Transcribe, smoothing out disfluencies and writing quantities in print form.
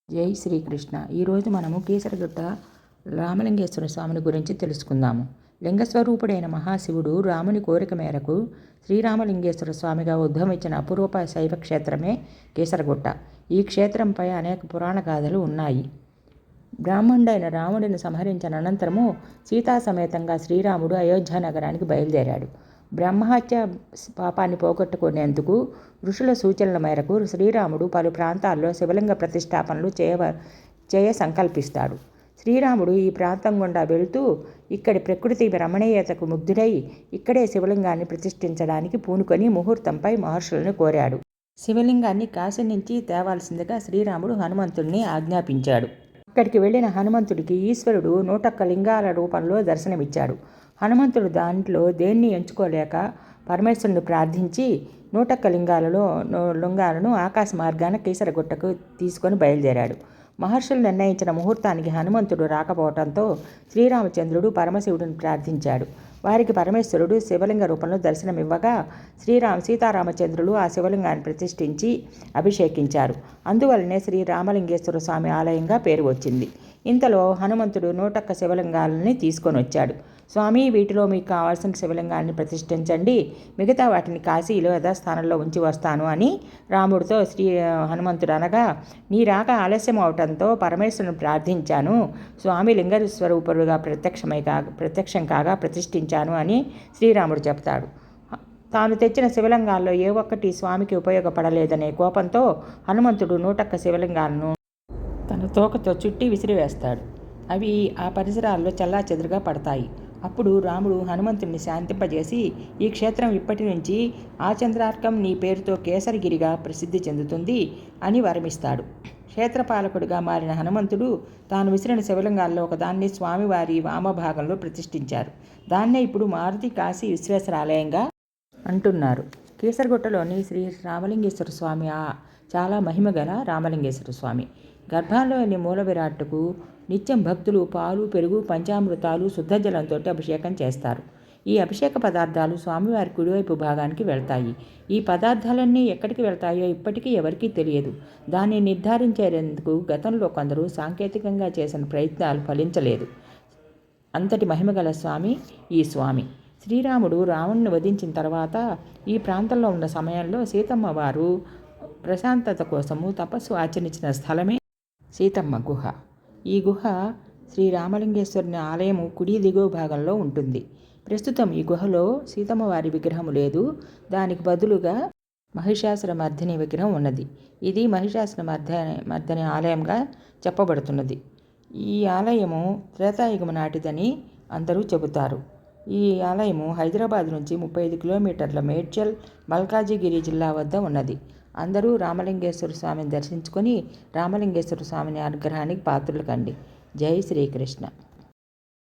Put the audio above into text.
జై శ్రీకృష్ణ. ఈరోజు మనము కీసరగుట్ట రామలింగేశ్వర స్వామిని గురించి తెలుసుకుందాము. లింగస్వరూపుడైన మహాశివుడు రాముని కోరిక మేరకు శ్రీరామలింగేశ్వర స్వామిగా ఉద్భవించిన అపురూప శైవ క్షేత్రమే కీసరగుట్ట. ఈ క్షేత్రంపై అనేక పురాణ గాథలు ఉన్నాయి. బ్రాహ్మణుడైన రాముడిని సంహరించిన అనంతరము సీతా సమేతంగా శ్రీరాముడు అయోధ్య నగరానికి బయలుదేరాడు. బ్రహ్మహత్య పాపాన్ని పోగొట్టుకునేందుకు ఋషుల సూచనల మేరకు శ్రీరాముడు పలు ప్రాంతాల్లో శివలింగ ప్రతిష్టాపనలు చేయ సంకల్పిస్తాడు. శ్రీరాముడు ఈ ప్రాంతం గుండా వెళుతూ ఇక్కడి ప్రకృతి రమణీయతకు ముగ్ధుడై ఇక్కడే శివలింగాన్ని ప్రతిష్ఠించడానికి పూనుకొని ముహూర్తంపై మహర్షులను కోరాడు. శివలింగాన్ని కాశీ నుంచి తేవాల్సిందిగా శ్రీరాముడు హనుమంతుడిని ఆజ్ఞాపించాడు. అక్కడికి వెళ్ళిన హనుమంతుడికి ఈశ్వరుడు 101 లింగాల రూపంలో దర్శనమిచ్చాడు. హనుమంతుడు దాంట్లో దేన్ని ఎంచుకోలేక పరమేశ్వరుని ప్రార్థించి 101 లింగాలను ఆకాశ మార్గాన కీసరగుట్టకు తీసుకొని బయలుదేరాడు. మహర్షులు నిర్ణయించిన ముహూర్తానికి హనుమంతుడు రాకపోవడంతో శ్రీరామచంద్రుడు పరమశివుడిని ప్రార్థించాడు. వారికి పరమేశ్వరుడు శివలింగ రూపంలో దర్శనమివ్వగా సీతారామచంద్రులు ఆ శివలింగాన్ని ప్రతిష్ఠించి అభిషేకించారు. అందువల్లనే శ్రీరామలింగేశ్వర స్వామి ఆలయంగా పేరు వచ్చింది. ఇంతలో హనుమంతుడు 101 శివలింగాలని తీసుకొని వచ్చాడు. స్వామి, వీటిలో మీకు కావాల్సిన శివలింగాన్ని ప్రతిష్ఠించండి, మిగతా వాటిని కాశీలో యథాస్థానంలో ఉంచి వస్తాను అని రాముడితో హనుమంతుడు అనగా, నీ రాక ఆలస్యం అవటంతో పరమేశ్వరుని ప్రార్థించాను. స్వామి లింగ స్వరూపుడుగా ప్రత్యక్షం కాగా ప్రతిష్ఠించాను అని శ్రీరాముడు చెప్తాడు. తాను తెచ్చిన శివలింగాల్లో ఏ ఒక్కటి స్వామికి ఉపయోగపడలేదనే కోపంతో హనుమంతుడు 101 శివలింగాలను తన తోకతో చుట్టి విసిరివేస్తాడు. అవి ఆ పరిసరాల్లో చెల్లాచెదురుగా పడతాయి. అప్పుడు రాముడు హనుమంతుడిని శాంతింపజేసి, ఈ క్షేత్రం ఇప్పటి నుంచి ఆచంద్రార్కం నీ పేరుతో కేసరిగిరిగా ప్రసిద్ధి చెందుతుంది అని వరమిస్తాడు. క్షేత్రపాలకుడిగా మారిన హనుమంతుడు తాను విసిరిన శివలింగాల్లో ఒకదాన్ని స్వామివారి వామభాగంలో ప్రతిష్ఠించారు. దాన్నే ఇప్పుడు మారుతి కాశీ విశ్వేశ్వర ఆలయంగా అంటున్నారు. కీసరగుట్టలోని శ్రీ రామలింగేశ్వర స్వామి చాలా మహిమగల రామలింగేశ్వర స్వామి. గర్భంలోని మూల విరాట్టుకు నిత్యం భక్తులు పాలు, పెరుగు, పంచామృతాలు, శుద్ధ జలంతో అభిషేకం చేస్తారు. ఈ అభిషేక పదార్థాలు స్వామివారి కుడివైపు భాగానికి వెళ్తాయి. ఈ పదార్థాలన్నీ ఎక్కడికి వెళ్తాయో ఇప్పటికీ ఎవరికీ తెలియదు. దాన్ని నిర్ధారించేందుకు గతంలో కొందరు సాంకేతికంగా చేసిన ప్రయత్నాలు ఫలించలేదు. అంతటి మహిమగల స్వామి ఈ స్వామి. శ్రీరాముడు రావణుని వధించిన తర్వాత ఈ ప్రాంతంలో ఉన్న సమయంలో సీతమ్మ వారు ప్రశాంతత కోసము తపస్సు ఆచరించిన స్థలమే సీతమ్మ గుహ. ఈ గుహ శ్రీ రామలింగేశ్వరుని ఆలయము కుడి దిగువ భాగంలో ఉంటుంది. ప్రస్తుతం ఈ గుహలో సీతమ్మ వారి విగ్రహం లేదు. దానికి బదులుగా మహిషాసుర మర్దిని విగ్రహం ఉన్నది. ఇది మహిషాసుర మర్దిని ఆలయంగా చెప్పబడుతున్నది. ఈ ఆలయము త్రేతాయుగము నాటిదని అందరూ చెబుతారు. ఈ ఆలయము హైదరాబాద్ నుంచి 35 కిలోమీటర్ల మేడ్చల్, మల్కాజిగిరి జిల్లా వద్ద ఉన్నది. అందరూ రామలింగేశ్వర స్వామిని దర్శించుకొని రామలింగేశ్వర స్వామిని అనుగ్రహానికి పాత్రులు కండి. జై శ్రీకృష్ణ.